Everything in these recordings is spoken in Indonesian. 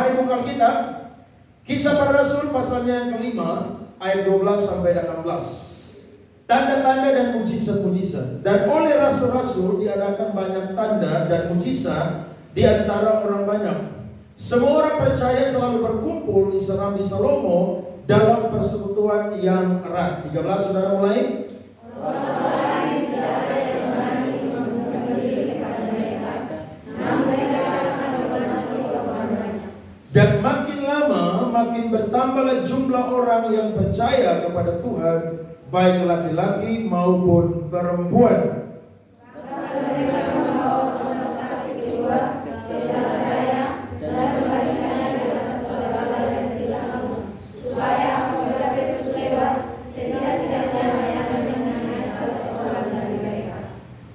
Mari buka Alkitab. Kisah Para Rasul pasalnya yang kelima, ayat 12 sampai 18. Tanda-tanda dan mujizat-mujizat. Dan oleh rasul-rasul diadakan banyak tanda dan mujizat di antara orang banyak. Semua orang percaya selalu berkumpul di Serambi Salomo dalam persekutuan yang erat. 13, saudara mulai. Dan makin lama makin bertambahlah jumlah orang yang percaya kepada Tuhan, baik laki-laki maupun perempuan.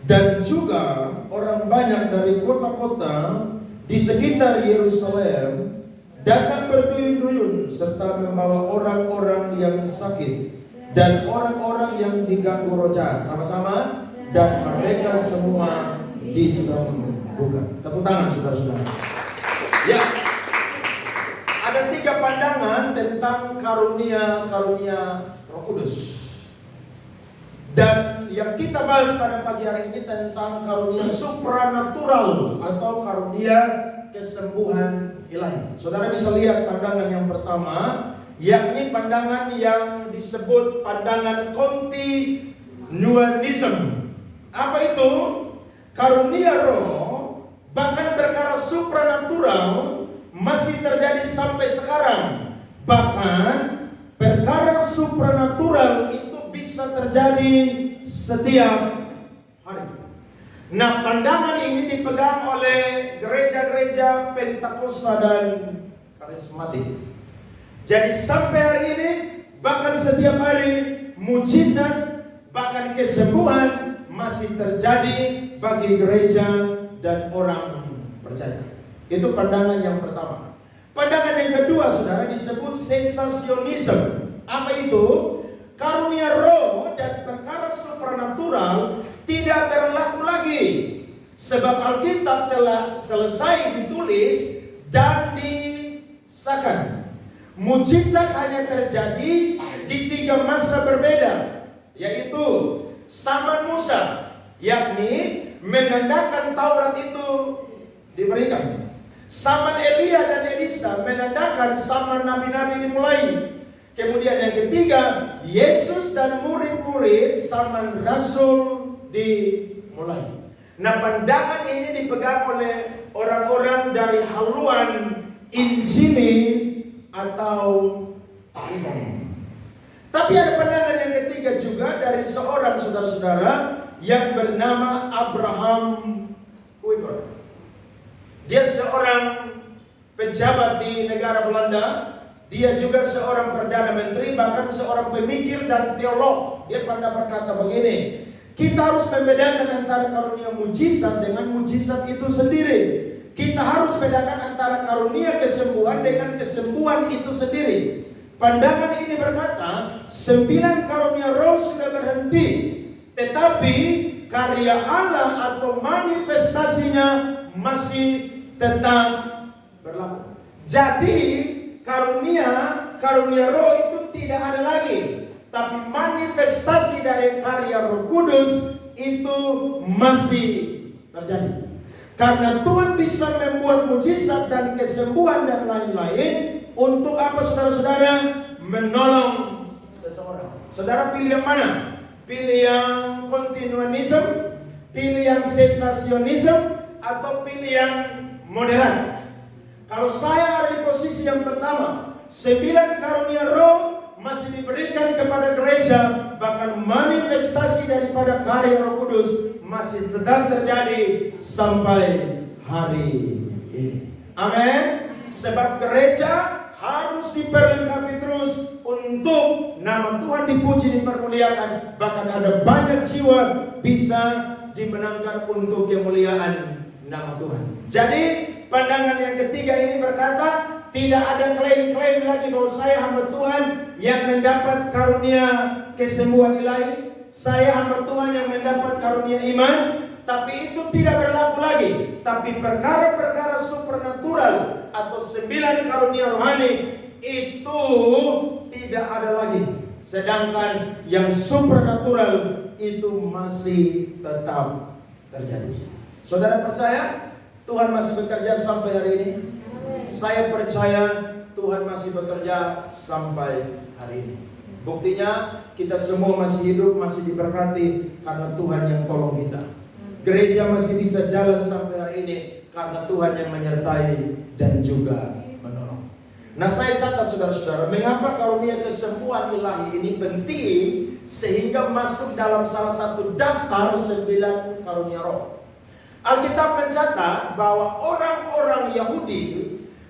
Dan juga orang banyak dari kota-kota di sekitar Yerusalem datang berduyun-duyun serta membawa orang-orang yang sakit dan orang-orang yang diganggu roh jahat. Sama-sama. Dan mereka semua disembuhkan. Tepuk tangan saudara-saudara. Ya. Ada 3 pandangan tentang karunia Roh Kudus. Dan yang kita bahas pada pagi hari ini tentang karunia supranatural atau karunia kesembuhan ilahi. Saudara bisa lihat pandangan yang pertama, yakni pandangan yang disebut pandangan kontinuanisme. Apa itu? Karunia roh, bahkan perkara supranatural masih terjadi sampai sekarang. Bahkan perkara supranatural itu bisa terjadi setiap hari. Nah, pandangan ini dipegang oleh gereja-gereja Pentakosta dan Karismatik. Jadi sampai hari ini, bahkan setiap hari, mujizat, bahkan kesembuhan masih terjadi bagi gereja dan orang percaya. Itu pandangan yang pertama. Pandangan yang kedua, saudara, disebut sensasionisme. Apa itu? Karunia roh dan perkara supranatural tidak berlaku lagi, sebab Alkitab telah selesai ditulis dan disahkan. Mujizat hanya terjadi di 3 masa berbeda, yaitu zaman Musa, yakni menandakan Taurat itu diberikan. Zaman Elia dan Elisa menandakan zaman nabi-nabi dimulai. Kemudian yang ketiga, Yesus dan murid-murid zaman Rasul dimulai. Nah, pandangan ini dipegang oleh orang-orang dari haluan Injili atau Imam. Tapi ada pandangan yang ketiga juga dari seorang saudara-saudara yang bernama Abraham Kuyper. Dia seorang pejabat di negara Belanda. Dia juga seorang perdana menteri, bahkan seorang pemikir dan teolog. Dia pernah berkata begini, kita harus membedakan antara karunia mujizat dengan mujizat itu sendiri. Kita harus bedakan antara karunia kesembuhan dengan kesembuhan itu sendiri. Pandangan ini berkata, 9 karunia roh sudah berhenti, tetapi karya Allah atau manifestasinya masih tetap berlaku. Jadi karunia roh itu tidak ada lagi, tapi manifestasi dari karya Roh Kudus itu masih terjadi. Karena Tuhan bisa membuat mujizat dan kesembuhan dan lain-lain untuk apa, saudara-saudara? Menolong seseorang. Saudara pilih yang mana? Pilih yang kontinuanisme, pilih yang sensasionisme, atau pilih yang moderat? Kalau saya ada di posisi yang pertama, 9 karunia roh masih diberikan kepada gereja, bahkan manifestasi daripada karya Roh Kudus masih tetap terjadi sampai hari ini. Amin. Sebab gereja harus diperlengkapi terus untuk nama Tuhan dipuji, dipermuliakan. Bahkan ada banyak jiwa bisa dimenangkan untuk kemuliaan nama Tuhan. Jadi pandangan yang ketiga ini berkata, tidak ada klaim-klaim lagi bahwa saya hamba Tuhan yang mendapat karunia kesembuhan ilahi, saya hamba Tuhan yang mendapat karunia iman, tapi itu tidak berlaku lagi. Tapi perkara-perkara supernatural atau 9 karunia rohani itu tidak ada lagi. Sedangkan yang supernatural itu masih tetap terjadi. Saudara percaya Tuhan masih bekerja sampai hari ini? Saya percaya Tuhan masih bekerja sampai hari ini. Buktinya kita semua masih hidup, masih diberkati karena Tuhan yang tolong kita. Gereja masih bisa jalan sampai hari ini karena Tuhan yang menyertai dan juga menolong. Nah, saya catat saudara-saudara, mengapa karunia kesembuhan ilahi ini penting sehingga masuk dalam salah satu daftar 9 karunia roh. Alkitab mencatat bahwa orang-orang Yahudi,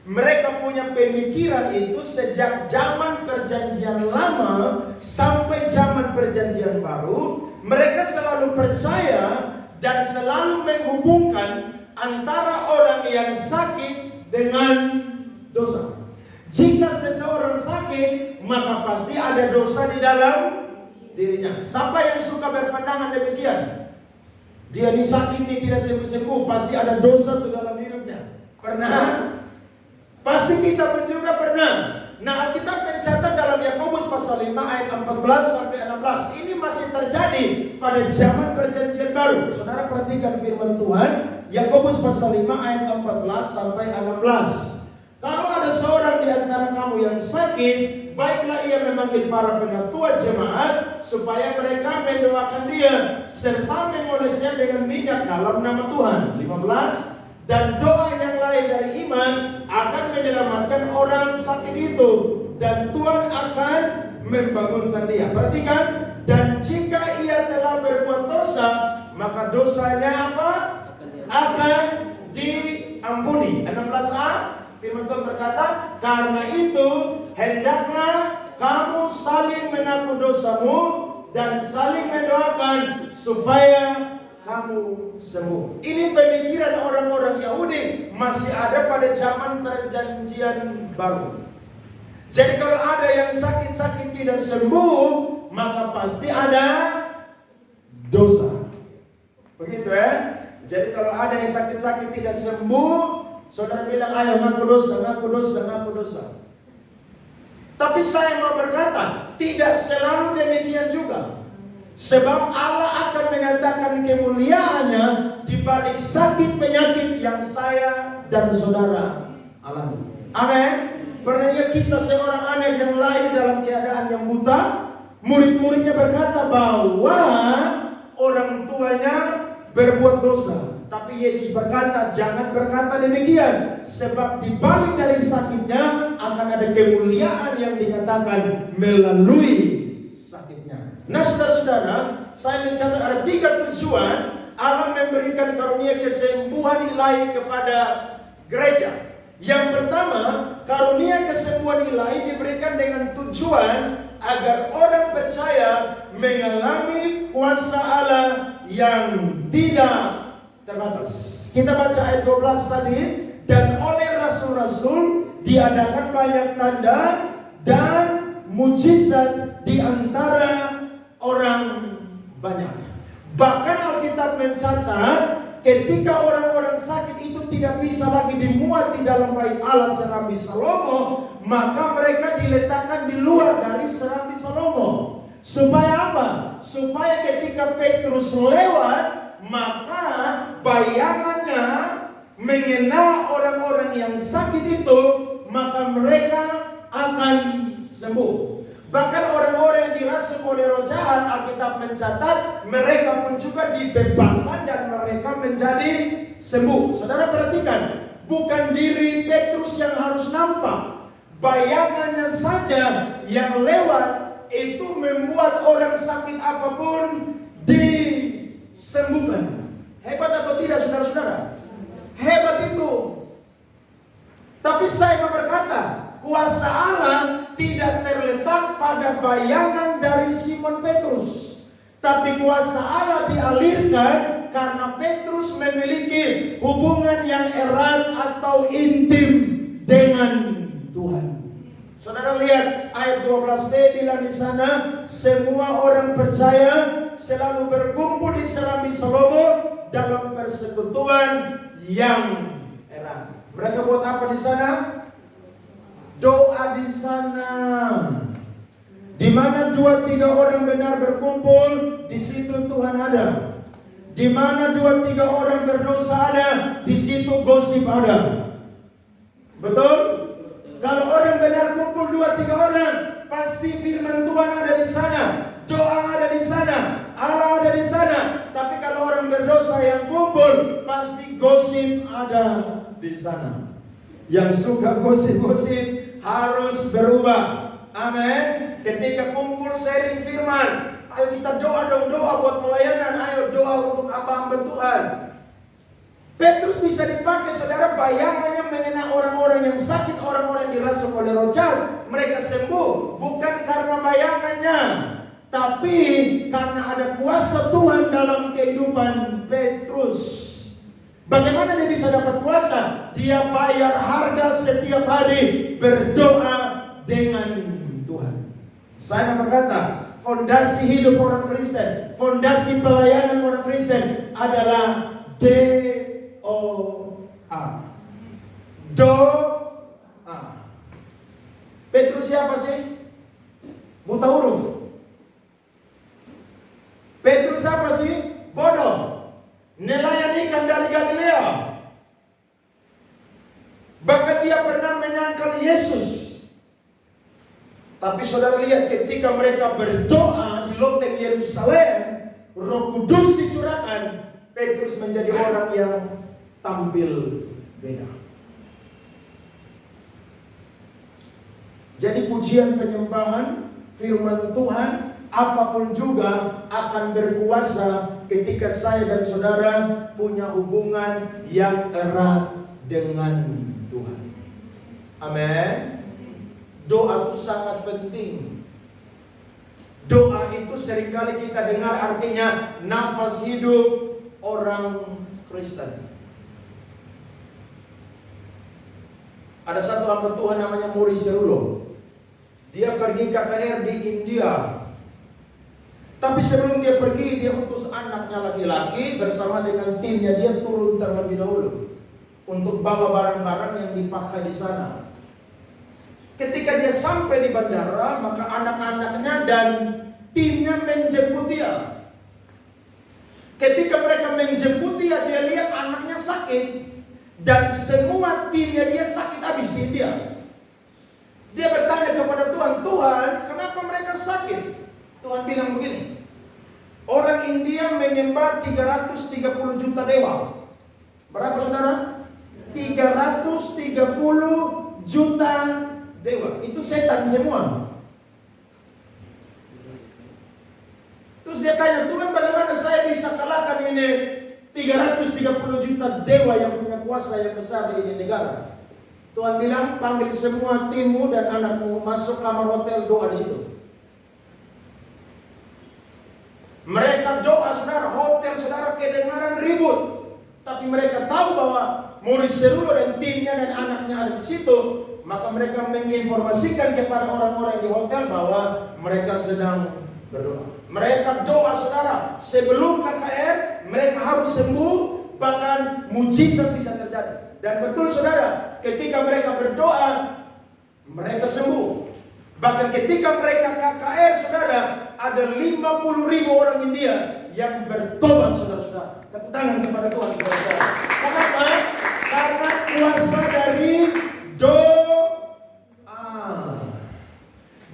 mereka punya pemikiran itu sejak zaman perjanjian lama sampai zaman perjanjian baru. Mereka selalu percaya dan selalu menghubungkan antara orang yang sakit dengan dosa. Jika seseorang sakit, maka pasti ada dosa di dalam dirinya. Siapa yang suka berpandangan demikian? Dia disakiti tidak sembuh-sembuh, pasti ada dosa di dalam hidupnya. Pernah? Pasti kita pun juga pernah. Nah, Alkitab mencatat dalam Yakobus pasal 5 ayat 14 sampai 16. Ini masih terjadi pada zaman perjanjian baru. Saudara perhatikan firman Tuhan, Yakobus pasal 5 ayat 14 sampai 16. Kalau ada seorang di antara kamu yang sakit, baiklah ia memanggil para penatua jemaat supaya mereka mendoakan dia serta mengolesnya dengan minyak dalam nama Tuhan. 15. Dan doa yang lain dari iman akan menyelamatkan orang sakit itu dan Tuhan akan membangunkan dia. Perhatikan, dan jika ia telah berbuat dosa, maka dosanya apa? Akan diampuni. 16a, firman Tuhan berkata, karena itu hendaklah kamu saling mengaku dosamu dan saling mendoakan supaya kamu sembuh. Ini pemikiran orang-orang Yahudi masih ada pada zaman perjanjian baru. Jadi kalau ada yang sakit-sakit tidak sembuh, maka pasti ada dosa. Begitu ya. Jadi kalau ada yang sakit-sakit tidak sembuh, saudara bilang, ayo ngaku dosa, ngaku dosa, ngaku dosa. Tapi saya mau berkata, tidak selalu demikian juga. Sebab Allah akan menyatakan kemuliaannya di balik sakit penyakit yang saya dan saudara alami. Amin. Pernah ingat kisah seorang anak yang lahir dalam keadaan yang buta? Murid-muridnya berkata bahwa orang tuanya berbuat dosa. Tapi Yesus berkata, jangan berkata demikian. Sebab di balik dari sakitnya akan ada kemuliaan yang dikatakan melalui sakitnya. Nah, saudara-saudara, saya mencatat ada 3 tujuan Allah memberikan karunia kesembuhan ilahi kepada gereja. Yang pertama, karunia kesembuhan ilahi diberikan dengan tujuan agar orang percaya mengalami kuasa Allah yang tidak terbatas. Kita baca ayat 12 tadi, dan oleh rasul-rasul diadakan banyak tanda dan mujizat di antara orang banyak. Bahkan Alkitab mencatat ketika orang-orang sakit itu tidak bisa lagi dimuat di dalam bait Allah serambi Salomo, maka mereka diletakkan di luar dari serambi Salomo. Supaya apa? Supaya ketika Petrus lewat, maka bayangannya mengenal orang-orang yang sakit itu, maka mereka akan sembuh. Bahkan orang-orang yang dirasuki oleh roh jahat, Alkitab mencatat mereka pun juga dibebaskan dan mereka menjadi sembuh. Saudara perhatikan, bukan diri Petrus yang harus nampak, bayangannya saja yang lewat itu membuat orang sakit apapun disembuhkan. Hebat atau tidak, saudara-saudara? Hebat itu. Tapi saya mau berkata, kuasa Allah tidak terletak pada bayangan dari Simon Petrus, tapi kuasa Allah dialirkan karena Petrus memiliki hubungan yang erat atau intim dengan Tuhan. Saudara lihat ayat 12b bilang di sana, semua orang percaya selalu berkumpul di Serambi Salomo dalam persekutuan yang erat. Mereka buat apa di sana? Doa di sana. Di mana 2-3 orang benar berkumpul, di situ Tuhan ada. Di mana 2-3 orang berdosa ada, di situ gosip ada. Betul? Kalau orang benar kumpul 2-3 orang, pasti firman Tuhan ada di sana, doa ada di sana, Allah ada di sana. Tapi kalau orang berdosa yang kumpul, pasti gosip ada di sana. Yang suka gosip-gosip harus berubah. Amin. Ketika kumpul sharing firman, ayo kita doa dong, doa buat pelayanan, ayo doa untuk hamba-hamba Tuhan. Petrus bisa dipakai, saudara, bayangannya mengenai orang-orang yang sakit, orang-orang yang dirasuki oleh roh jahat. Mereka sembuh bukan karena bayangannya, tapi karena ada kuasa Tuhan dalam kehidupan Petrus. Bagaimana dia bisa dapat kuasa? Dia bayar harga setiap hari berdoa dengan Tuhan. Saya berkata, fondasi hidup orang Kristen, fondasi pelayanan orang Kristen adalah doa. Doa. Petrus siapa sih? Buta huruf. Petrus siapa sih? Bodoh. Nelayan ikan dari Galilea. Bahkan dia pernah menyangkal Yesus. Tapi saudara lihat, ketika mereka berdoa di loteng Yerusalem, Roh Kudus dicurahkan, Petrus menjadi orang yang tampil beda. Jadi pujian penyembahan, firman Tuhan, apapun juga akan berkuasa ketika saya dan saudara punya hubungan yang erat dengan Tuhan. Amin. Doa itu sangat penting. Doa itu seringkali kita dengar artinya nafas hidup orang Kristen. Ada satu hamba Tuhan namanya Maurice Cerullo. Dia pergi KKR di India. Tapi sebelum dia pergi, dia utus anaknya laki-laki bersama dengan timnya. Dia turun terlebih dahulu untuk bawa barang-barang yang dipakai di sana. Ketika dia sampai di bandara, maka anak-anaknya dan timnya menjemput dia. Ketika mereka menjemput dia, dia lihat anaknya sakit. Dan semua timnya dia sakit habis di India. Dia bertanya kepada Tuhan, Tuhan, kenapa mereka sakit? Tuhan bilang begini, orang India menyembah 330 juta dewa. Berapa saudara? 330 juta dewa. Itu setan semua. Terus dia tanya, Tuhan, bagaimana saya bisa kalahkan ini 330 juta dewa yang punya kuasa yang besar di ini negara? Tuhan bilang, panggil semua timmu dan anakmu masuk kamar hotel, doa di situ. Mereka doa, saudara, hotel saudara kedengaran ribut. Tapi mereka tahu bahwa Maurice Cerullo dan timnya dan anaknya ada di situ. Maka mereka menginformasikan kepada orang-orang di hotel bahwa mereka sedang berdoa. Mereka doa, saudara, sebelum KKR mereka harus sembuh, bahkan mujizat bisa terjadi. Dan betul saudara, ketika mereka berdoa, mereka sembuh. Bahkan ketika mereka KKR, saudara, ada 50.000 orang India yang bertobat, saudara-saudara. Tepuk tangan kepada Tuhan, saudara-saudara. Kenapa? Karena kuasa dari doa.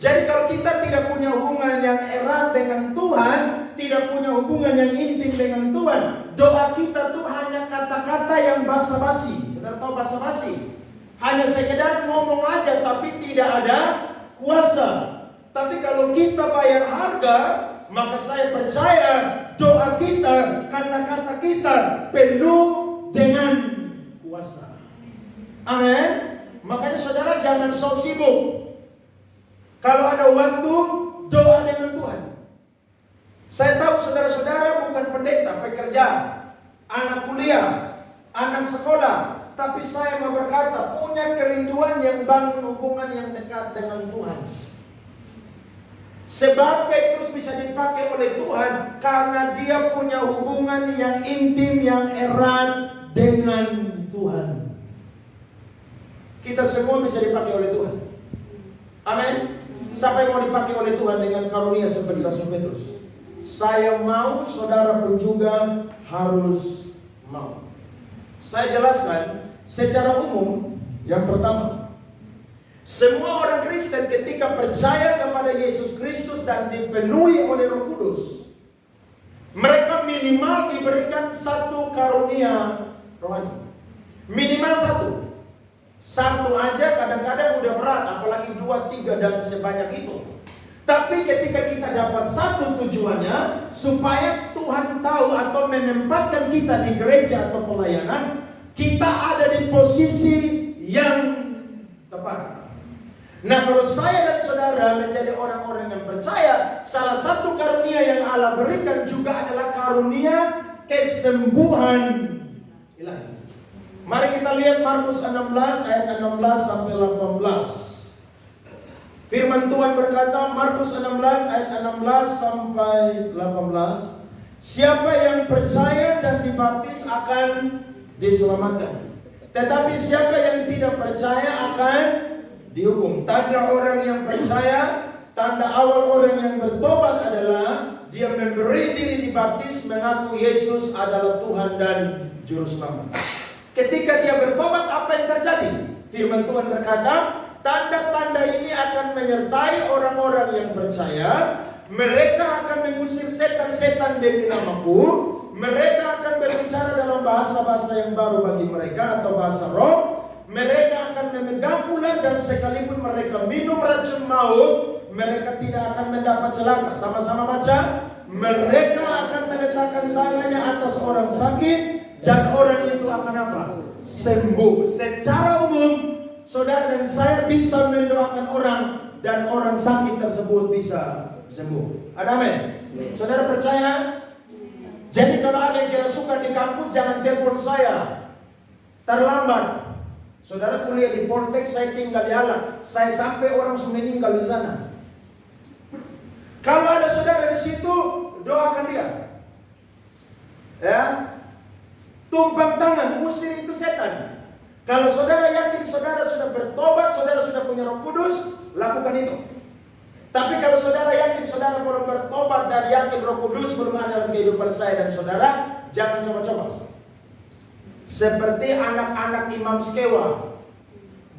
Jadi kalau kita tidak punya hubungan yang erat dengan Tuhan, tidak punya hubungan yang intim dengan Tuhan, doa kita tuh hanya kata-kata yang basa-basi. Saudara tahu basa-basi? Hanya sekedar ngomong aja tapi tidak ada kuasa. Tapi kalau kita bayar harga, maka saya percaya doa kita, kata-kata kita penuh dengan kuasa. Amin. Makanya saudara jangan sok sibuk. Kalau ada waktu, doa dengan Tuhan. Saya tahu saudara-saudara bukan pendeta, pekerja, anak kuliah, anak sekolah. Tapi saya mau berkata, punya kerinduan yang bangun hubungan yang dekat dengan Tuhan. Sebab Petrus bisa dipakai oleh Tuhan karena dia punya hubungan yang intim, yang erat dengan Tuhan. Kita semua bisa dipakai oleh Tuhan. Amin. Siapa yang mau dipakai oleh Tuhan dengan karunia seperti Rasul Petrus? Saya mau, saudara pun juga harus mau. Saya jelaskan secara umum. Yang pertama, semua orang Kristen ketika percaya kepada Yesus Kristus dan dipenuhi oleh Roh Kudus, mereka minimal diberikan satu karunia rohani. Minimal satu. Satu aja kadang-kadang udah berat, apalagi 2, 3 dan sebanyak itu. Tapi ketika kita dapat satu tujuannya, supaya Tuhan tahu atau menempatkan kita di gereja atau pelayanan, kita ada di posisi yang tepat. Nah, kalau saya dan saudara menjadi orang-orang yang percaya, salah satu karunia yang Allah berikan juga adalah karunia kesembuhan ilahi. Mari kita lihat Markus 16 ayat 16 sampai 18. Firman Tuhan berkata, Markus 16 ayat 16 sampai 18. Siapa yang percaya dan dibaptis akan diselamatkan. Tetapi siapa yang tidak percaya akan dihukum. Tanda orang yang percaya, tanda awal orang yang bertobat adalah dia memberi diri dibaptis, mengaku Yesus adalah Tuhan dan Juru Selamat. Ketika dia bertobat, apa yang terjadi? Firman Tuhan berkata, tanda-tanda ini akan menyertai orang-orang yang percaya. Mereka akan mengusir setan-setan demi namaku. Mereka akan berbicara dalam bahasa-bahasa yang baru bagi mereka atau bahasa roh. Mereka akan memegang ular dan sekalipun mereka minum racun maut, mereka tidak akan mendapat celaka. Sama-sama baca. Mereka akan meletakkan tangannya atas orang sakit dan orang itu akan apa? Sembuh. Secara umum, saudara dan saya bisa mendoakan orang dan orang sakit tersebut bisa sembuh. Ada amin? Saudara percaya? Jadi kalau ada yang kerasukan di kampus, jangan telepon saya. Terlambat. Saudara kuliah di Poltek, saya tinggal di Alang. Saya sampai orang meninggal di sana. Kalau ada saudara di situ, doakan dia. Ya. Tumpang tangan, usir itu setan. Kalau saudara yakin saudara sudah bertobat, saudara sudah punya Roh Kudus, lakukan itu. Tapi kalau saudara yakin saudara belum bertobat dan yakin Roh Kudus belum ada dalam kehidupan saya dan saudara, jangan coba-coba. Seperti anak-anak Imam Skewa,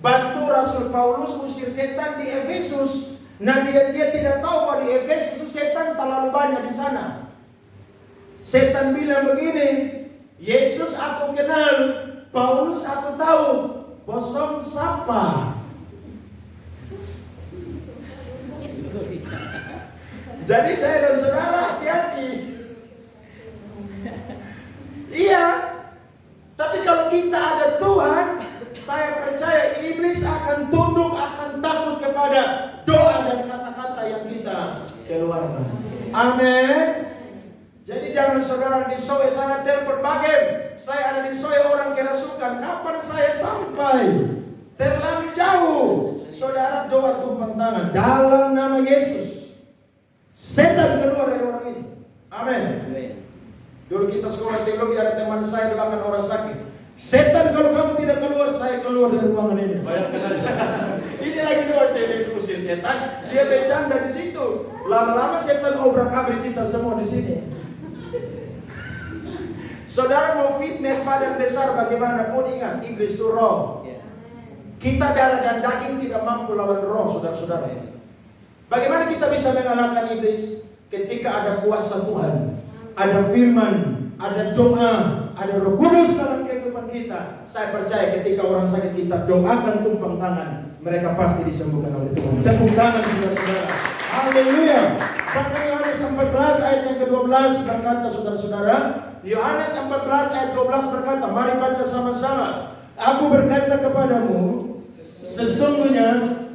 bantu Rasul Paulus usir setan di Efesus. Nah, dia tidak tahu bahwa di Efesus setan terlalu banyak di sana. Setan bilang begini, Yesus aku kenal, Paulus aku tahu, bosom siapa? Jadi saya dan saudara hati-hati. Iya. Tapi kalau kita ada Tuhan, saya percaya iblis akan tunduk, akan takut kepada doa dan kata-kata yang kita keluarkan. Amin. Jadi jangan saudara di Soe sana telepon bagen. Saya ada di Soe orang kerasukan. Kapan saya sampai? Terlalu jauh. Saudara doa tumpang tangan dalam nama Yesus. Setan keluar dari orang ini. Amin. Dulu kita sekolah teologi, ada teman saya doakan orang sakit. Setan kalau kamu tidak keluar, saya keluar dari ruangan ini. Ini lagi doa saya diusir setan. Dia bercanda di situ. Lama-lama setan obrak-abrik kita semua di sini. Saudara mau fitness badan besar bagaimanapun, ingat iblis itu roh. Kita darah dan daging tidak mampu lawan roh, saudara-saudara. Bagaimana kita bisa mengalahkan iblis? Ketika ada kuasa Tuhan, ada firman, ada doa, ada Roh Kudus dalam kehidupan kita. Saya percaya ketika orang sakit kita doakan tumpang tangan, mereka pasti disembuhkan oleh Tuhan. Tepuk tangan saudara-saudara. Haleluya. Bahkan Yohanes 14 ayat yang ke-12 berkata, saudara-saudara, Yohanes 14 ayat 12 berkata, mari baca sama-sama. Aku berkata kepadamu, sesungguhnya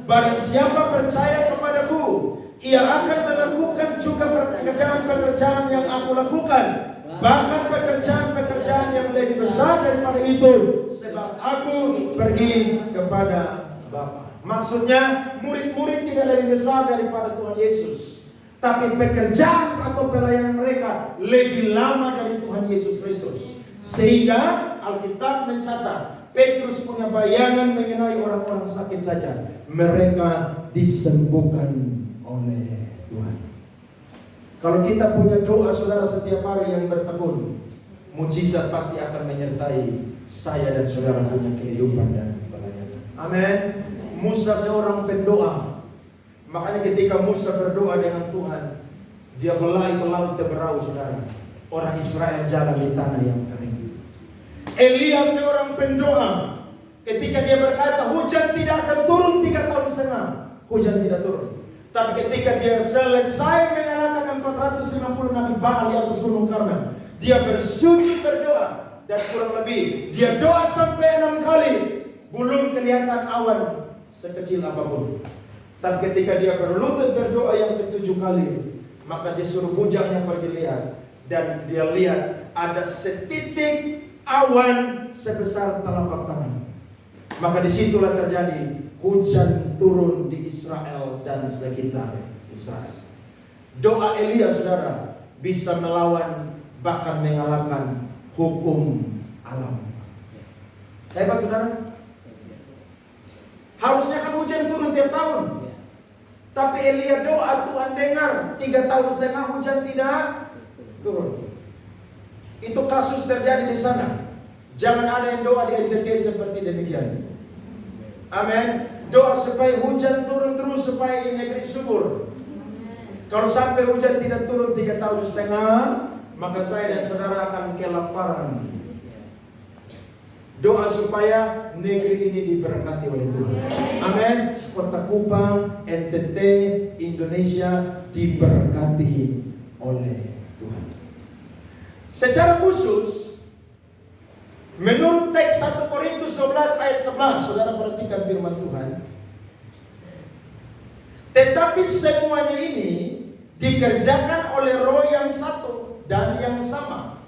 barang siapa percaya kepadaku, ia akan melakukan juga pekerjaan-pekerjaan yang aku lakukan, bahkan pekerjaan-pekerjaan yang lebih besar daripada itu, sebab aku pergi kepada Bapa. Maksudnya murid-murid tidak lebih besar daripada Tuhan Yesus. Tapi pekerjaan atau pelayanan mereka lebih lama dari Tuhan Yesus Kristus. Sehingga Alkitab mencatat, Petrus punya bayangan mengenai orang-orang sakit saja, mereka disembuhkan oleh Tuhan. Kalau kita punya doa saudara setiap hari yang bertekun, mujizat pasti akan menyertai saya dan saudara punya kehidupan dan pelayanan. Amin. Musa seorang pendoa. Makanya ketika Musa berdoa dengan Tuhan, dia belah itu laut berau, saudara. Orang Israel jalan di tanah yang kering. Elia seorang pendoa. Ketika dia berkata, hujan tidak akan turun 3 tahun setengah, hujan tidak turun. Tapi ketika dia selesai mengalahkan 450 Nabi Baal di atas Gunung Karmel, dia bersujud berdoa. Dan kurang lebih, dia doa sampai 6 kali, belum kelihatan awan sekecil apapun. Tapi ketika dia berlutut berdoa yang ke-7 kali, maka dia suruh bujaknya pergi lihat. Dan dia lihat ada setitik awan sebesar telapak tangan. Maka disitulah terjadi hujan turun di Israel dan sekitar Israel. Doa Elia saudara bisa melawan bahkan mengalahkan hukum alam. Hebat saudara. Harusnya kan hujan turun tiap tahun. Tapi Elia doa, Tuhan dengar, 3 tahun setengah hujan tidak turun. Itu kasus terjadi di sana. Jangan ada yang doa di NTT seperti demikian. Amin. Doa supaya hujan turun terus, supaya negeri subur. Kalau sampai hujan tidak turun 3 tahun setengah, maka saya dan saudara akan kelaparan. Doa supaya negeri ini diberkati oleh Tuhan. Amin. Kota Kupang, NTT, Indonesia diberkati oleh Tuhan. Secara khusus, menurut teks 1 Korintus 12 ayat 11, saudara perhatikan firman Tuhan. Tetapi semuanya ini dikerjakan oleh Roh yang satu dan yang sama,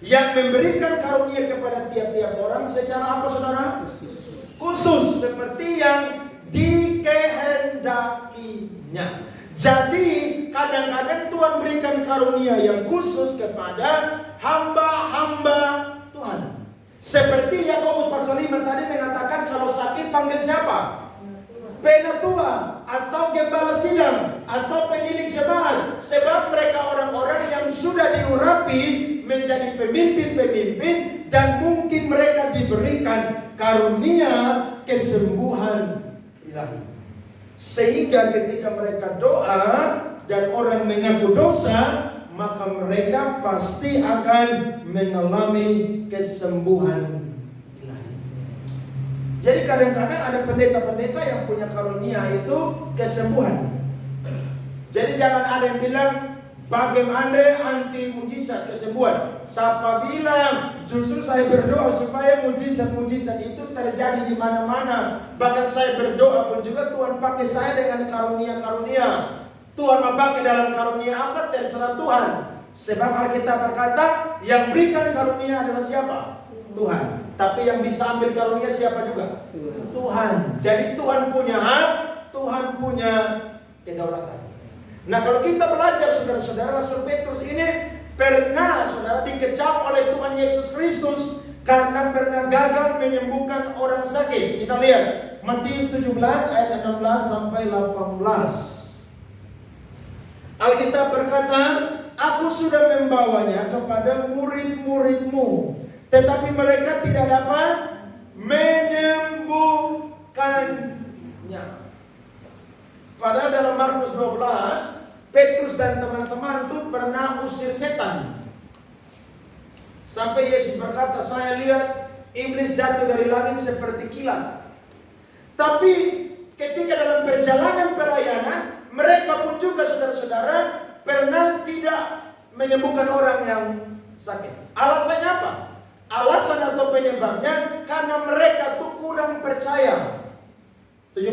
yang memberikan karunia kepada tiap-tiap orang secara apa saudara? Khusus, seperti yang dikehendakinya. Jadi kadang-kadang Tuhan berikan karunia yang khusus kepada hamba-hamba Tuhan. Seperti Yakobus pasal 5 tadi mengatakan, kalau sakit panggil siapa? Penatua atau gembala sidang atau penilik jemaat. Sebab mereka orang-orang yang sudah diurapi menjadi pemimpin-pemimpin, dan mungkin mereka diberikan karunia kesembuhan ilahi. Sehingga ketika mereka doa dan orang mengaku dosa, maka mereka pasti akan mengalami kesembuhan ilahi. Jadi kadang-kadang ada pendeta-pendeta yang punya karunia itu kesembuhan. Jadi jangan ada yang bilang, bagaimana anti mujizat kesembuhan. Siapa bilang? Justru saya berdoa supaya mujizat-mujizat itu terjadi di mana-mana. Bahkan saya berdoa pun juga Tuhan pakai saya dengan karunia-karunia. Tuhan mau pakai dalam karunia apa? Terserah Tuhan. Sebab Alkitab berkata, yang berikan karunia adalah siapa? Tuhan. Tapi yang bisa ambil karunia siapa juga? Tuhan. Jadi Tuhan punya hak, Tuhan punya kedaulatan. Nah, kalau kita belajar saudara-saudara, Rasul Petrus ini pernah saudara dikecam oleh Tuhan Yesus Kristus karena pernah gagal menyembuhkan orang sakit. Kita lihat Matius 17 ayat 16 sampai 18. Alkitab berkata, aku sudah membawanya kepada murid-muridmu, tetapi mereka tidak dapat menyembuhkannya. Padahal dalam Markus 12, Petrus dan teman-teman itu pernah usir setan. Sampai Yesus berkata, saya lihat iblis jatuh dari langit seperti kilat. Tapi ketika dalam perjalanan pelayanan, mereka pun juga saudara-saudara pernah tidak menyembuhkan orang yang sakit. Alasannya apa? Alasan atau penyebabnya karena mereka tuh kurang percaya. 17,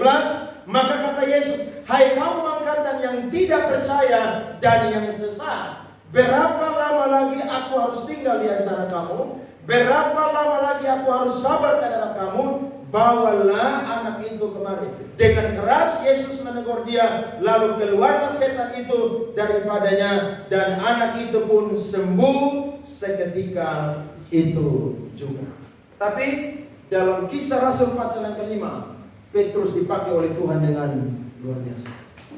maka kata Yesus, hai kamu angkatan yang tidak percaya dan yang sesat, berapa lama lagi aku harus tinggal di antara kamu? Berapa lama lagi aku harus sabar terhadap kamu? bawalah anak itu kemari. Dengan keras Yesus menegur dia, lalu keluarlah setan itu daripadanya, dan anak itu pun sembuh seketika itu juga. Tapi dalam Kisah Rasul pasal yang kelima, Petrus dipakai oleh Tuhan dengan luar biasa.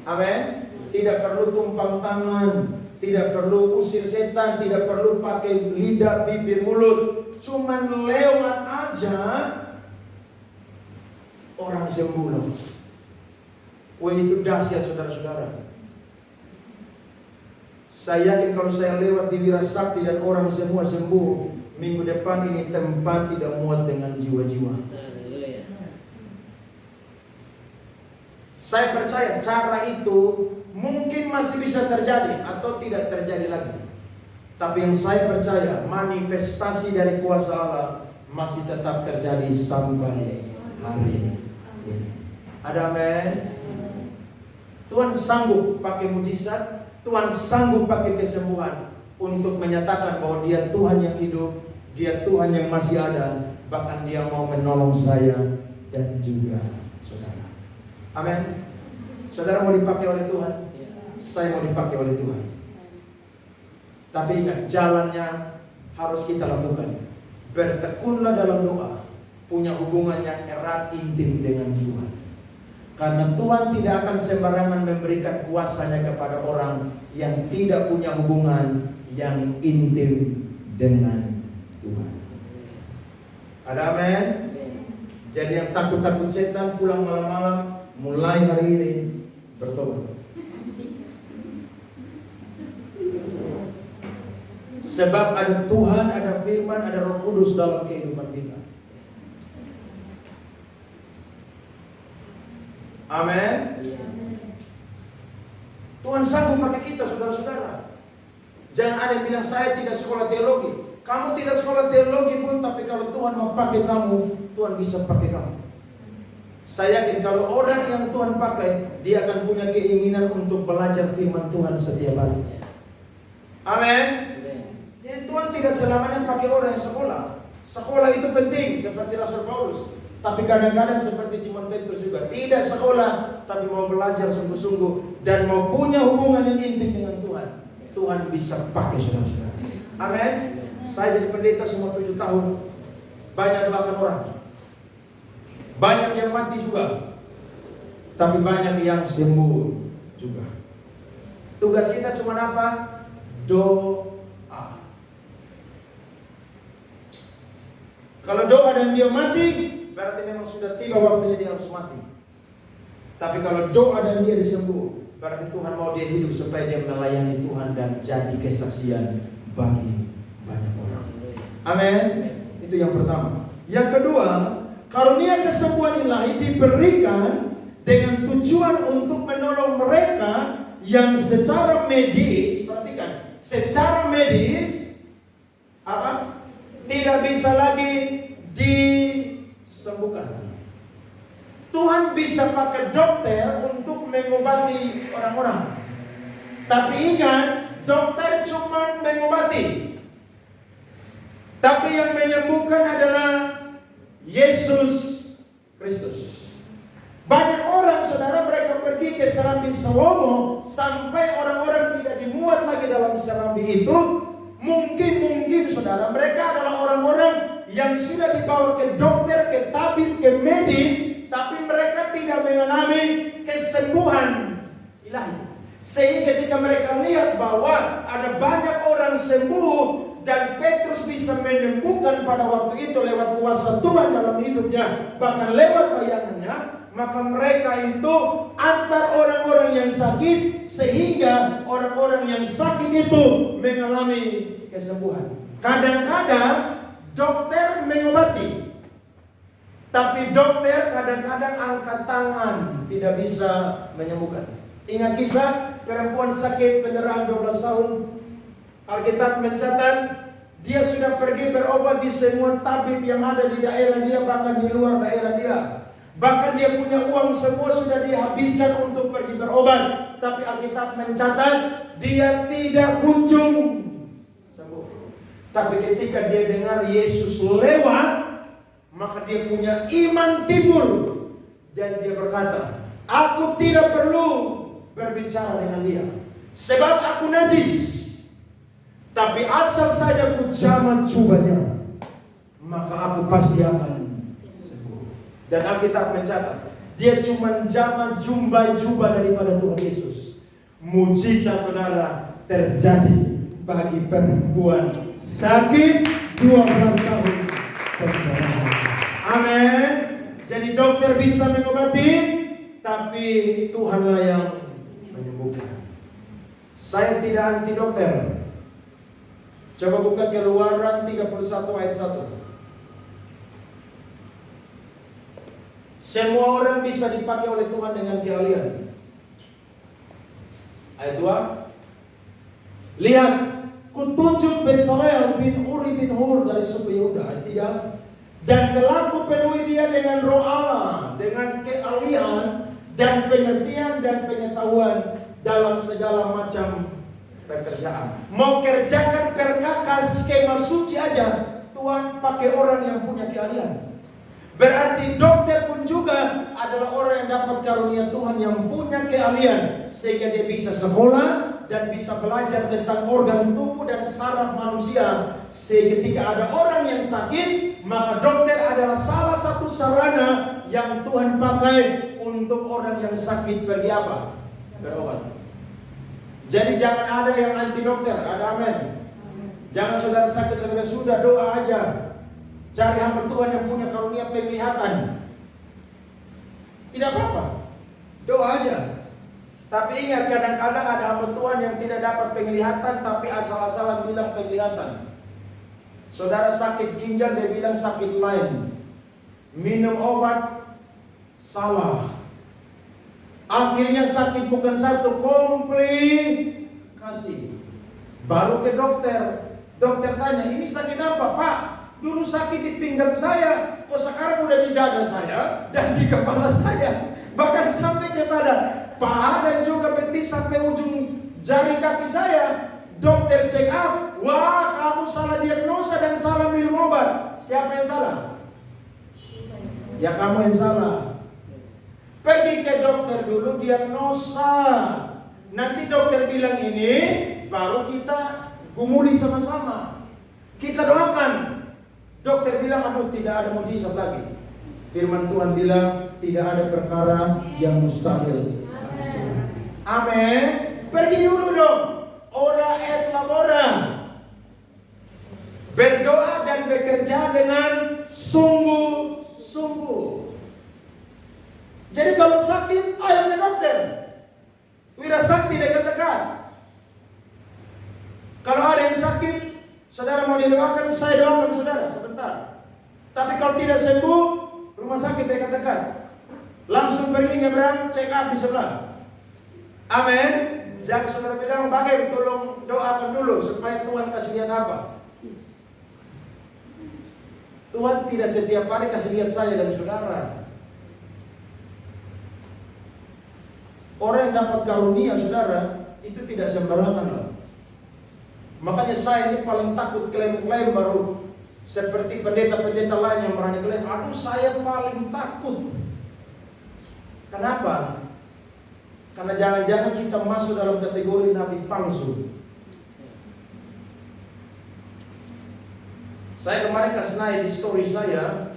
Amin. Tidak perlu tumpang tangan, tidak perlu usir setan, tidak perlu pakai lidah, bibir, mulut. Cuman lewat aja orang sembuh loh. Wah, itu dahsyat saudara-saudara. Saya yakin kalau saya lewat di Wirasakti dan orang semua sembuh, minggu depan ini tempat tidak muat dengan jiwa-jiwa. Saya percaya cara itu mungkin masih bisa terjadi atau tidak terjadi lagi. Tapi yang saya percaya, manifestasi dari kuasa Allah masih tetap terjadi sampai hari ini. Ada amin? Tuhan sanggup pakai mujizat, Tuhan sanggup pakai kesembuhan untuk menyatakan bahwa Dia Tuhan yang hidup, Dia Tuhan yang masih ada, bahkan Dia mau menolong saya dan juga saudara. Amin. Saudara mau dipakai oleh Tuhan, saya mau dipakai oleh Tuhan. Tapi ingat, jalannya harus kita lakukan. Bertekunlah dalam doa, punya hubungan yang erat intim dengan Tuhan. Karena Tuhan tidak akan sembarangan memberikan kuasanya kepada orang yang tidak punya hubungan yang intim dengan Tuhan. Ada amin? Jadi yang takut-takut setan pulang malam-malam, mulai hari ini bertobat. Sebab ada Tuhan, ada firman, ada Roh Kudus dalam kehidupan kita. Amin. Tuhan sanggup pakai kita, saudara-saudara. Jangan ada yang bilang saya tidak sekolah teologi. Kamu tidak sekolah teologi pun, tapi kalau Tuhan mau pakai kamu, Tuhan bisa pakai kamu. Saya yakin kalau orang yang Tuhan pakai, dia akan punya keinginan untuk belajar firman Tuhan setiap hari. Amin. Jadi Tuhan tidak selamanya pakai orang yang sekolah. Sekolah itu penting, seperti Rasul Paulus. Tapi kadang-kadang seperti Simon Petrus juga, tidak sekolah, tapi mau belajar sungguh-sungguh dan mau punya hubungan yang intim dengan Tuhan. Tuhan bisa pakai saudara-saudara. Amin. Saya jadi pendeta semua 7 tahun, banyak doakan orang, banyak yang mati juga, tapi banyak yang sembuh juga. Tugas kita cuma apa? Doa. Kalau doa dan dia mati, berarti memang sudah tiba waktunya dia harus mati. Tapi kalau doa dan dia disembuh, berarti Tuhan mau dia hidup supaya dia melayani Tuhan dan jadi kesaksian bagi banyak orang. Amin. Itu yang pertama. Yang kedua, karunia kesembuhan ilahi diberikan dengan tujuan untuk menolong mereka yang secara medis, perhatikan, secara medis apa? Tidak bisa lagi disembuhkan. Tuhan bisa pakai dokter untuk mengobati orang-orang. Tapi ingat, dokter cuma mengobati. Tapi yang menyembuhkan adalah Yesus Kristus. Banyak orang, saudara, mereka pergi ke Serambi Salomo sampai orang-orang tidak dimuat lagi dalam serambi itu. Mungkin, saudara, mereka adalah orang-orang yang sudah dibawa ke dokter, ke tabib, ke medis, tapi mereka tidak mengalami kesembuhan ilahi. Sehingga ketika mereka lihat bahwa ada banyak orang sembuh dan Petrus bisa menyembuhkan pada waktu itu lewat kuasa Tuhan dalam hidupnya, bahkan lewat bayangannya, maka mereka itu antar orang-orang yang sakit, sehingga orang-orang yang sakit itu mengalami kesembuhan. Kadang-kadang dokter mengobati, tapi dokter kadang-kadang angkat tangan, tidak bisa menyembuhkan. Ingat kisah perempuan sakit pendarahan 12 tahun. Alkitab mencatat dia sudah pergi berobat di semua tabib yang ada di daerah dia, bahkan di luar daerah dia. Bahkan dia punya uang semua sudah dihabiskan untuk pergi berobat. Tapi Alkitab mencatat dia tidak kunjung sembuh. Tapi ketika dia dengar Yesus lewat, maka dia punya iman timbul. Dan dia berkata, aku tidak perlu berbicara dengan dia, sebab aku najis. Tapi asal saja ku jamah jubahnya, maka aku pasti akan sembuh. Dan Alkitab mencatat, dia cuma jamah jubah daripada Tuhan Yesus. Mujizat saudara terjadi bagi perempuan sakit 12 tahun perdarahan. Amin. Jadi dokter bisa mengobati, tapi Tuhanlah yang menyembuhkan. Saya tidak anti dokter. Coba buka Keluaran 31 ayat 1. Semua orang bisa dipakai oleh Tuhan dengan keahlian. Ayat 2. Lihat, kutunjuk Bezalel bin Uri bin Hur dari suku Yehuda. Ayat 3. Dan telah kupenuhi dia dengan roh Allah, dengan keahlian dan pengertian dan pengetahuan dalam segala macam pekerjaan. Mau kerjakan perkakas skema suci aja, Tuhan pakai orang yang punya keahlian. Berarti dokter pun juga adalah orang yang dapat karunia Tuhan yang punya keahlian, sehingga dia bisa sekolah dan bisa belajar tentang organ tubuh dan saraf manusia. Sehingga ketika ada orang yang sakit, maka dokter adalah salah satu sarana yang Tuhan pakai untuk orang yang sakit pergi apa? Berobat. Jadi jangan ada yang anti dokter, ada amin. Jangan saudara sakit, saudara sudah doa aja. Cari hamba Tuhan yang punya karunia penglihatan. Tidak apa-apa, doa aja. Tapi ingat, kadang-kadang ada hamba Tuhan yang tidak dapat penglihatan, tapi asal-asalan bilang penglihatan. Saudara sakit ginjal, dia bilang sakit lain. Minum obat, salah. Akhirnya sakit bukan satu, komplikasi. Baru ke dokter. Dokter tanya, ini sakit apa Pak? Dulu sakit di pinggang saya, kok sekarang udah di dada saya dan di kepala saya. Bahkan sampai kepada paha dan juga betis sampai ujung jari kaki saya. Dokter check up, wah kamu salah diagnosa dan salah minum obat. Siapa yang salah? Ya kamu yang salah. Pergi ke dokter dulu, diagnosa. Nanti dokter bilang ini, baru kita gumuli sama-sama. Kita doakan. Dokter bilang, aduh tidak ada mujizat lagi. Firman Tuhan bilang, tidak ada perkara yang mustahil. Amin. Pergi dulu dong. Ora et labora. Berdoa dan bekerja dengan sungguh-sungguh. Jadi kalau sakit, ayo ke dokter. Wira sakti dekat-dekat. Kalau ada yang sakit, saudara mau didoakan, saya doakan saudara sebentar. Tapi kalau tidak sembuh, rumah sakit dekat-dekat. Langsung pergi nyebrang, check up di sebelah. Amin. Jangan saudara bilang, bagai tolong doakan dulu supaya Tuhan kasih lihat apa. Tuhan tidak setiap hari kasih lihat saya dan saudara. Orang yang dapat karunia saudara, itu tidak sembarangan loh. Makanya saya ini paling takut klaim-klaim baru seperti pendeta-pendeta lain yang berani klaim. Aduh saya paling takut. Kenapa? Karena jangan-jangan kita masuk dalam kategori nabi palsu. Saya kemarin kasih naik di story saya,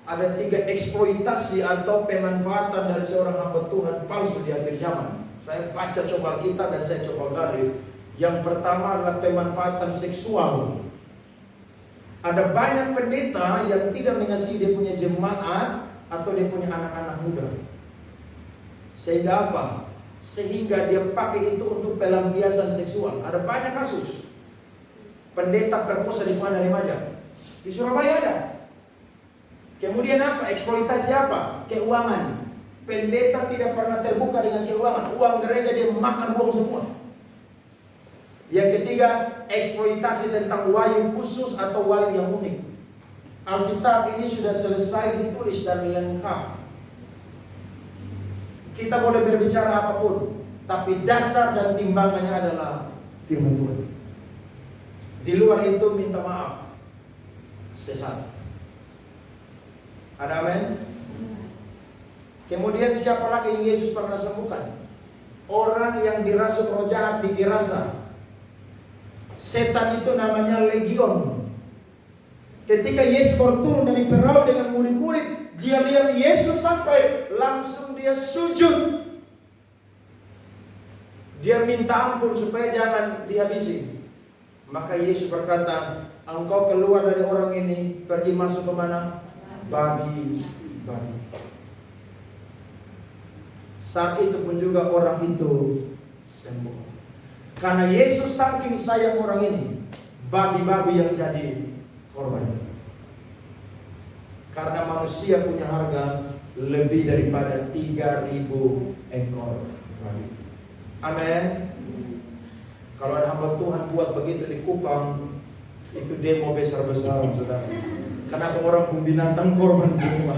ada 3 eksploitasi atau pemanfaatan dari seorang hamba Tuhan palsu di akhir zaman. Saya baca coba kita dan saya coba gali. Yang pertama adalah pemanfaatan seksual. Ada banyak pendeta yang tidak mengasihi dia punya jemaat atau dia punya anak-anak muda. Sehingga apa? Sehingga dia pakai itu untuk pelampiasan seksual. Ada banyak kasus. Pendeta perkosa di mana remaja. Di Surabaya ada. Kemudian apa? Eksploitasi apa? Keuangan. Pendeta tidak pernah terbuka dengan keuangan. Uang gereja dia makan buang semua. Yang ketiga, eksploitasi tentang wahyu khusus atau wahyu yang unik. Alkitab ini sudah selesai ditulis dan lengkap. Kita boleh berbicara apapun, tapi dasar dan timbangannya adalah firman Tuhan. Di luar itu minta maaf, sesat. Ada amin? Kemudian siapa lagi yang Yesus pernah sembuhkan? Orang yang dirasuk roh jahat di Gerasa. Setan itu namanya legion. Ketika Yesus baru turun dari perahu dengan murid-murid, dia lihat Yesus sampai, langsung dia sujud. Dia minta ampun supaya jangan dihabisi. Maka Yesus berkata, engkau keluar dari orang ini, pergi masuk ke mana? Babi. Saat itu pun juga orang itu sembuh. Karena Yesus saking sayang orang ini, babi-babi yang jadi korban. Karena manusia punya harga lebih daripada 3.000 ekor babi. Amin. Kalau ada hamba Tuhan buat begitu di Kupang, itu demo besar-besaran, saudara. Kenapa orang pun binatang korban semua?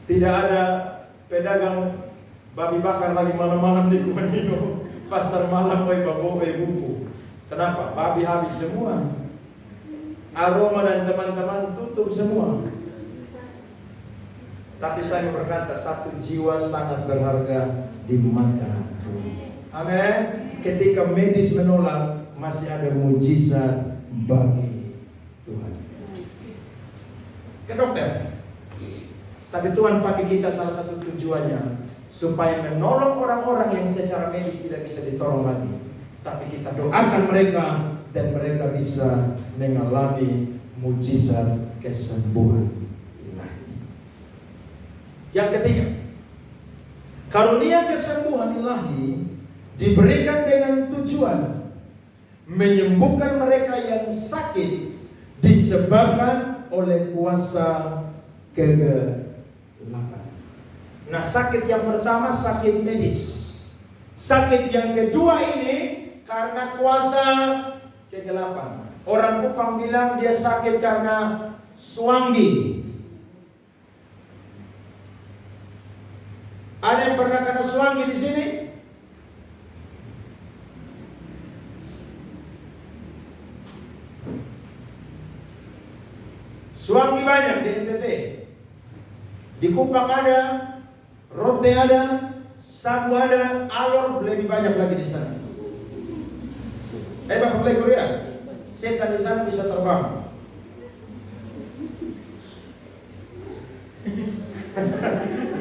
Tidak ada pedagang babi bakar lagi malam-malam di Kumanino. Pasar malam bufu. Kenapa? Babi habis semua. Aroma dan teman-teman tutup semua. Tapi saya berkata, satu jiwa sangat berharga di mata Tuhan. Amin. Ketika medis menolak, masih ada mujizat bagi Tuhan. Ke dokter. Tapi Tuhan pakai kita salah satu tujuannya supaya menolong orang-orang yang secara medis tidak bisa ditolong lagi. Tapi kita doakan mereka dan mereka bisa mengalami mujizat kesembuhan ilahi. Yang ketiga, karunia kesembuhan ilahi diberikan dengan tujuan menyembuhkan mereka yang sakit disebabkan oleh kuasa kegelapan. Nah, sakit yang pertama sakit medis. Sakit yang kedua ini karena kuasa kegelapan. Orang Kupang bilang dia sakit karena suanggi. Ada yang pernah kena suanggi di sini? Suanggi banyak di NTT. Di Kupang ada, Rote ada, Sabu ada, Alor lebih banyak lagi di sana. Bapak boleh kuliah? Setan di sana bisa terbang.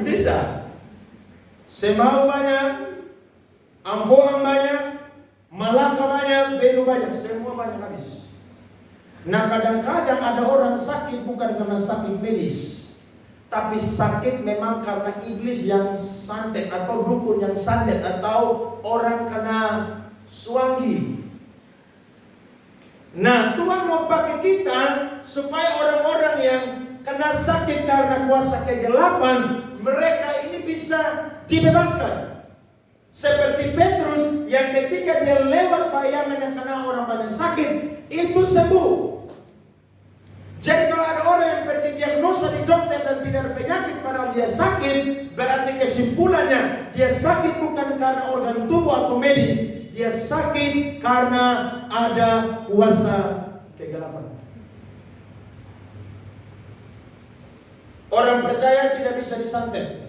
Bisa. Semau banyak, Amfoang banyak, Malaka banyak, Belu banyak, semua banyak habis. Nah, kadang-kadang ada orang sakit bukan karena sakit medis, tapi sakit memang karena iblis yang santet atau dukun yang santet atau orang kena suanggi. Nah, Tuhan mau pakai kita supaya orang-orang yang kena sakit karena kuasa kegelapan, mereka ini bisa dibebaskan. Seperti Petrus yang ketika dia lewat bayangan yang kena orang banyak sakit, itu sembuh. Jadi kalau ada orang yang berdiagnosa di dokter dan tidak ada penyakit padahal dia sakit, berarti kesimpulannya dia sakit bukan karena organ tubuh atau medis, dia sakit karena ada kuasa kegelapan. Orang percaya tidak bisa disantet.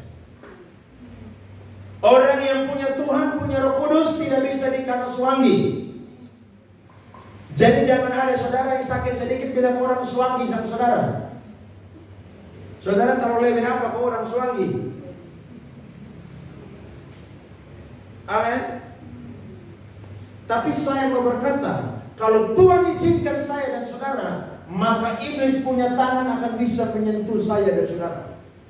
Orang yang punya Tuhan, punya Roh Kudus tidak bisa dikanasuangi. Jadi jangan ada saudara yang sakit sedikit bilang orang suangi sama saudara. Saudara terlalu lebih apa ke orang suangi? Amin. Tapi saya mau berkata, kalau Tuhan izinkan saya dan saudara, maka iblis punya tangan akan bisa menyentuh saya dan saudara.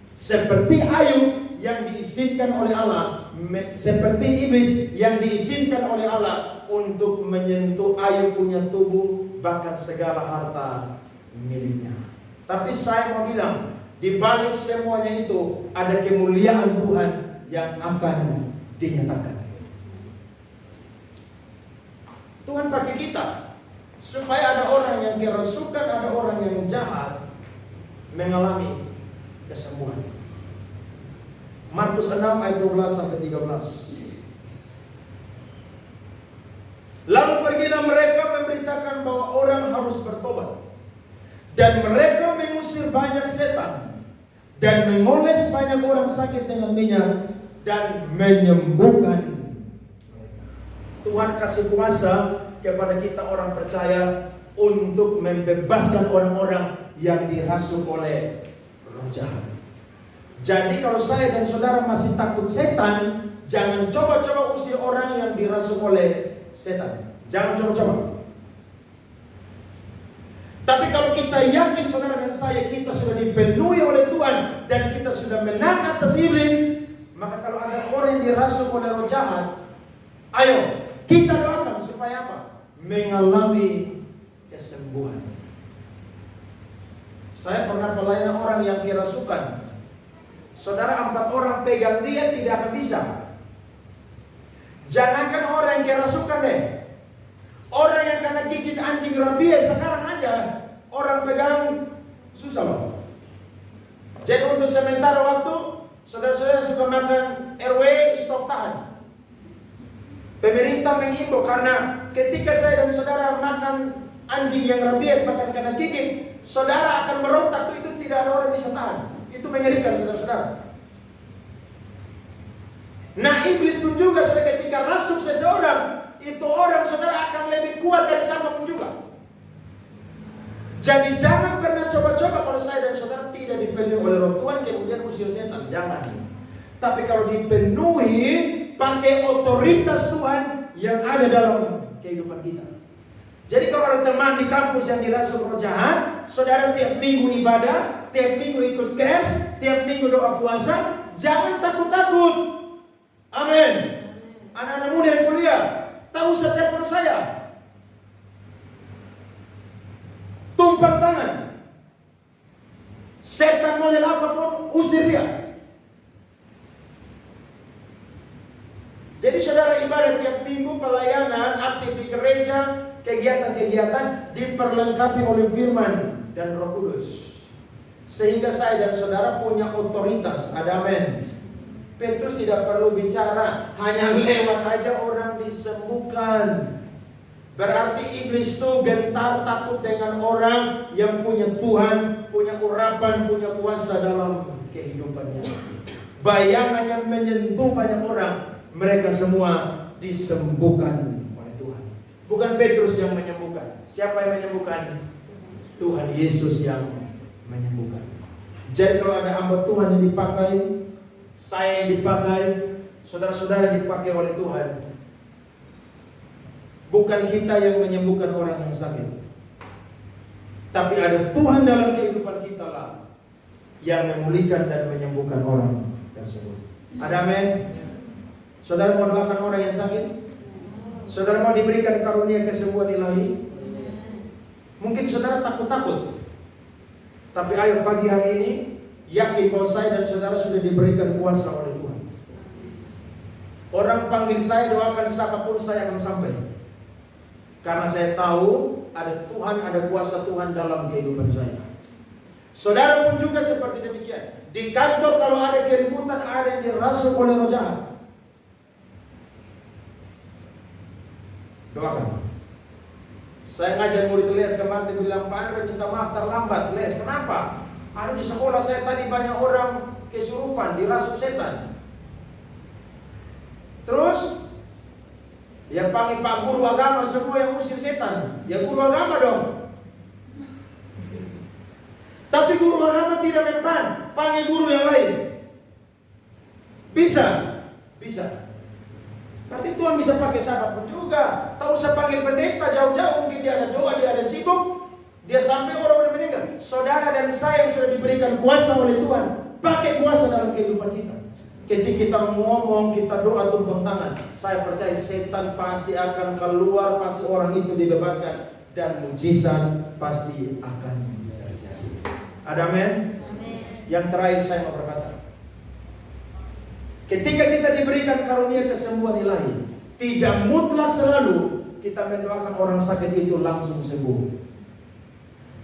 Seperti Ayub yang diizinkan oleh Allah, seperti iblis yang diizinkan oleh Allah untuk menyentuh Ayub punya tubuh, bahkan segala harta miliknya. Tapi saya mau bilang, di balik semuanya itu ada kemuliaan Tuhan yang akan dinyatakan. Tuhan pakai kita supaya ada orang yang kerasukan, ada orang yang jahat mengalami kesembuhan. Markus 6 ayat 12 sampai 13. Lalu pergilah mereka memberitahu memberitakan bahwa orang harus bertobat. Dan mereka mengusir banyak setan. Dan mengoles banyak orang sakit dengan minyak. Dan menyembuhkan. Tuhan kasih kuasa kepada kita orang percaya untuk membebaskan orang-orang yang dirasuk oleh roh jahat. Jadi kalau saya dan saudara masih takut setan, jangan coba-coba usir orang yang dirasuk oleh setan. Jangan coba-coba. Tapi kalau kita yakin saudara dan saya kita sudah dipenuhi oleh Tuhan dan kita sudah menang atas iblis, maka kalau ada orang yang dirasuk oleh roh jahat, ayo kita doakan supaya apa? Mengalami kesembuhan. Saya pernah pelayanan orang yang kerasukan. Saudara, 4 orang pegang dia tidak akan bisa. Jangankan orang yang kerasukan deh. Orang yang kena gigit anjing rabies sekarang aja orang pegang susah loh. Jadi untuk sementara waktu saudara-saudara suka makan RW, stop tahan. Pemerintah menghimbau karena ketika saya dan saudara makan anjing yang rabies, makan kena gigit, saudara akan merontak, itu tidak ada orang bisa tahan. Itu mengerikan saudara-saudara. Nah iblis pun juga saudara ketika rasuk seseorang, itu orang saudara akan lebih kuat dari siapapun juga. Jadi jangan pernah coba-coba kalau saya dan saudara tidak dipenuhi oleh roh Tuhan kemudian usir setan, jangan. Tapi kalau dipenuhi pakai otoritas Tuhan yang ada dalam kehidupan kita. Jadi kalau ada teman di kampus yang dirasuk roh jahat, saudara tiap minggu ibadah, tiap minggu ikut kes, tiap minggu doa puasa, jangan takut-takut. Amin. Anak-anak muda yang kuliah, tak usah telepon saya. Tumpang tangan. Setan model apapun, usir dia. Jadi saudara ibadah tiap minggu, pelayanan, aktif di gereja, kegiatan-kegiatan diperlengkapi oleh firman dan Roh Kudus. Sehingga saya dan saudara punya otoritas. Ada amin. Petrus tidak perlu bicara, hanya lewat aja orang disembuhkan. Berarti iblis itu gentar takut dengan orang yang punya Tuhan, punya urapan, punya kuasa dalam kehidupannya. Bayangannya menyentuh banyak orang, mereka semua disembuhkan oleh Tuhan. Bukan Petrus yang menyembuhkan. Siapa yang menyembuhkan? Tuhan Yesus yang menyembuhkan. Jadi kalau ada hamba Tuhan yang dipakai, saya yang dipakai, saudara-saudara dipakai oleh Tuhan. Bukan kita yang menyembuhkan orang yang sakit, tapi ada Tuhan dalam kehidupan kita lah yang memulihkan dan menyembuhkan orang tersebut. Ada amin? Saudara mau doakan orang yang sakit? Saudara mau diberikan karunia kesembuhan ilahi? Mungkin saudara takut-takut, tapi ayo pagi hari ini yakin bahwa saya dan saudara sudah diberikan kuasa oleh Tuhan. Orang panggil saya, doakan siapapun saya akan sampai. Karena saya tahu ada Tuhan, ada kuasa Tuhan dalam kehidupan saya. Saudara pun juga seperti demikian. Di kantor kalau ada keributan, ada yang dirasuk oleh roh jahat, doakan. Saya ngajar murid les kemarin, dia bilang, Pak Andre minta maaf terlambat les. Kenapa? Ada di sekolah saya tadi banyak orang kesurupan, dirasuk setan. Terus yang panggil Pak Guru Agama semua yang usir setan. Ya guru agama dong. Tapi guru agama tidak mempan, panggil guru yang lain. Bisa. Berarti Tuhan bisa pakai siapapun juga. Tak usah panggil pendeta jauh-jauh, mungkin dia ada doa, dia ada sibuk, dia sampai orang udah meninggal. Saudara dan saya yang sudah diberikan kuasa oleh Tuhan, pakai kuasa dalam kehidupan kita. Ketika kita ngomong, kita doa tumpang tangan, saya percaya setan pasti akan keluar, pasti orang itu dibebaskan, dan mujizat pasti akan terjadi. Ada amin? Yang terakhir saya mau berkata, ketika kita diberikan karunia kesembuhan ilahi, tidak mutlak selalu kita mendoakan orang sakit itu langsung sembuh.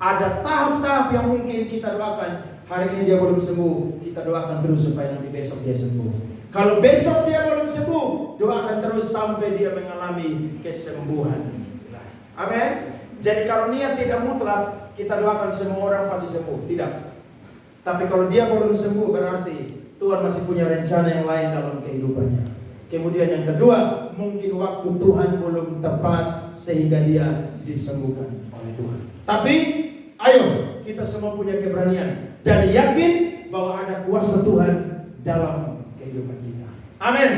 Ada tahap-tahap yang mungkin kita doakan. Hari ini dia belum sembuh, kita doakan terus supaya nanti besok dia sembuh. Kalau besok dia belum sembuh, doakan terus sampai dia mengalami kesembuhan. Amin. Jadi karunia tidak mutlak kita doakan semua orang pasti sembuh, tidak. Tapi kalau dia belum sembuh berarti Tuhan masih punya rencana yang lain dalam kehidupannya. Kemudian yang kedua, mungkin waktu Tuhan belum tepat sehingga dia disembuhkan oleh Tuhan. Tapi ayo kita semua punya keberanian dan yakin bahwa ada kuasa Tuhan dalam kehidupan kita. Amin.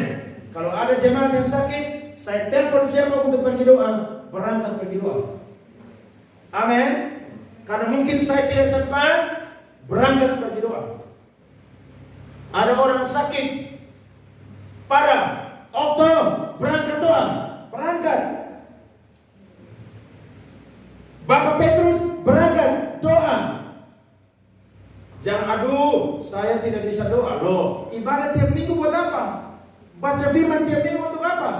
Kalau ada jemaat yang sakit, saya telepon siapa untuk pergi doa, berangkat pergi doa. Amin. Karena mungkin saya tidak sempat, berangkat pergi doa. Ada orang sakit, pada Okto, berangkat doa, berangkat. Bapak Petrus berangkat doa. Jangan aduh, saya tidak bisa doa loh. Ibadah tiap minggu buat apa? Baca firman tiap minggu untuk apa?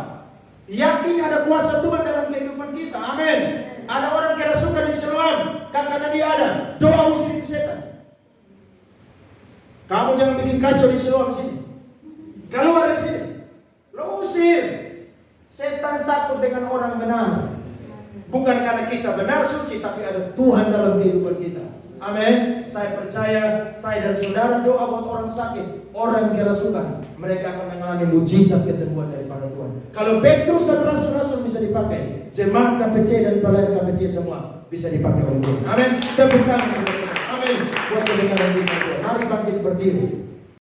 Yakin ada kuasa Tuhan dalam kehidupan kita. Amin. Ada orang kerasukan di Siloam, karena dia ada doa usir itu setan. Kamu jangan bikin kacau di Siloam sini. Keluar dari sini. Lo usir. Setan takut dengan orang benar. Bukan karena kita benar suci, tapi ada Tuhan dalam kehidupan kita. Amin. Saya percaya, saya dan saudara doa buat orang sakit, orang kerasukan, mereka akan mengalami mujizat kesembuhan daripada Tuhan. Kalau Petrus dan rasul-rasul bisa dipakai, jemaat KPC dan pelayan KPC semua bisa dipakai oleh Tuhan. Amin. Tepuk tangan. Amin. Buat kebenaran kita. Mari bangkit berdiri.